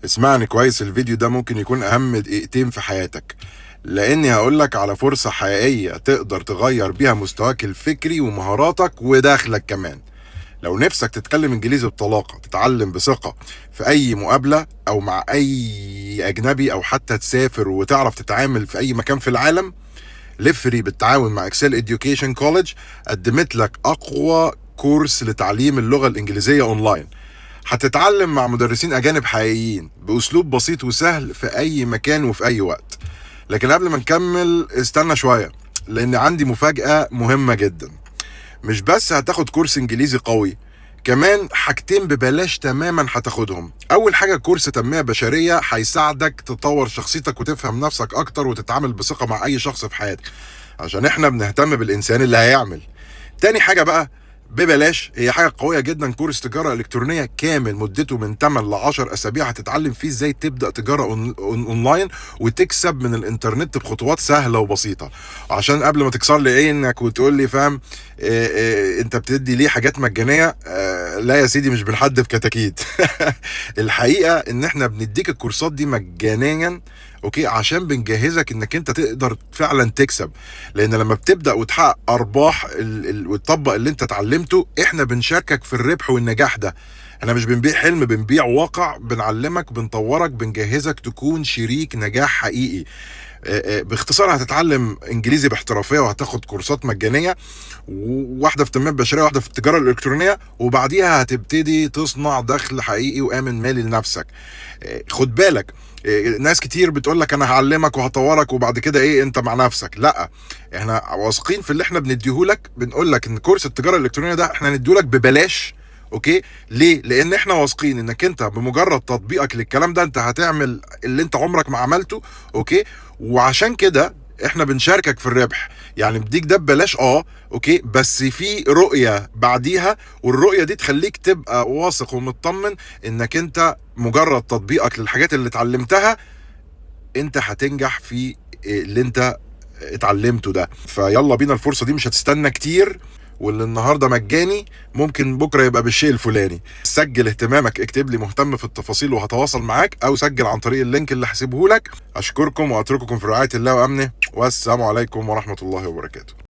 اسمعني كويس، الفيديو ده ممكن يكون اهم دقيقتين في حياتك، لاني هقولك على فرصة حقيقية تقدر تغير بيها مستواك الفكري ومهاراتك ودخلك كمان. لو نفسك تتكلم انجليزي بطلاقة، تتعلم بثقة في اي مقابلة او مع اي اجنبي، او حتى تسافر وتعرف تتعامل في اي مكان في العالم، ليفري بالتعاون مع اكسل اديوكيشن كوليدج قدمت لك اقوى كورس لتعليم اللغة الانجليزية اونلاين. هتتعلم مع مدرسين اجانب حقيقيين باسلوب بسيط وسهل في اي مكان وفي اي وقت. لكن قبل ما نكمل استنى شوية، لان عندي مفاجأة مهمة جدا. مش بس هتاخد كورس انجليزي قوي، كمان حاجتين ببلاش تماما هتاخدهم. اول حاجة كورس تنمية بشرية هيساعدك تطور شخصيتك وتفهم نفسك اكتر وتتعامل بثقة مع اي شخص في حياتك، عشان احنا بنهتم بالانسان اللي هيعمل. تاني حاجة بقى ببلاش، هي حاجة قوية جدا، كورس تجارة إلكترونية كامل مدته من 8 ل 10 أسابيع، هتتعلم فيه إزاي تبدأ تجارة أونلاين وتكسب من الإنترنت بخطوات سهلة وبسيطة. عشان قبل ما تكسر لي عينك وتقول لي فاهم أنت بتدي ليه حاجات مجانية، لا يا سيدي، مش بنحدف كتاكيت. الحقيقة إن إحنا بنديك الكورسات دي مجانيا، اوكي، عشان بنجهزك انك انت تقدر فعلا تكسب. لان لما بتبدا وتحقق ارباح وتطبق اللي انت اتعلمته، احنا بنشاركك في الربح والنجاح ده. احنا مش بنبيع حلم، بنبيع واقع، بنعلمك، بنطورك، بنجهزك تكون شريك نجاح حقيقي. باختصار هتتعلم انجليزي باحترافيه وهتاخد كورسات مجانيه، واحده في التنميه البشريه واحده في التجاره الالكترونيه، وبعديها هتبتدي تصنع دخل حقيقي وامن مالي لنفسك. خد بالك، ناس كتير بتقول لك انا هعلمك وهطورك وبعد كده ايه انت مع نفسك. لا، احنا واثقين في اللي احنا بنديهولك. بنقول لك ان كورس التجاره الالكترونيه ده احنا هنديهولك ببلاش. اوكي، ليه؟ لان احنا واثقين انك انت بمجرد تطبيقك للكلام ده انت هتعمل اللي انت عمرك ما عملته. اوكي، وعشان كده احنا بنشاركك في الربح. يعني بديك ده ببلاش، اوكي، بس في رؤية بعديها، والرؤية دي تخليك تبقى واثق ومطمن انك انت مجرد تطبيقك للحاجات اللي اتعلمتها انت هتنجح في اللي انت اتعلمته ده. فيلا بينا، الفرصة دي مش هتستنى كتير، واللي النهارده مجاني ممكن بكره يبقى بالشيء الفلاني. سجل اهتمامك، اكتب لي مهتم في التفاصيل وهتواصل معاك، او سجل عن طريق اللينك اللي هسيبه لك. اشكركم واترككم في رعاية الله وامنه، والسلام عليكم ورحمة الله وبركاته.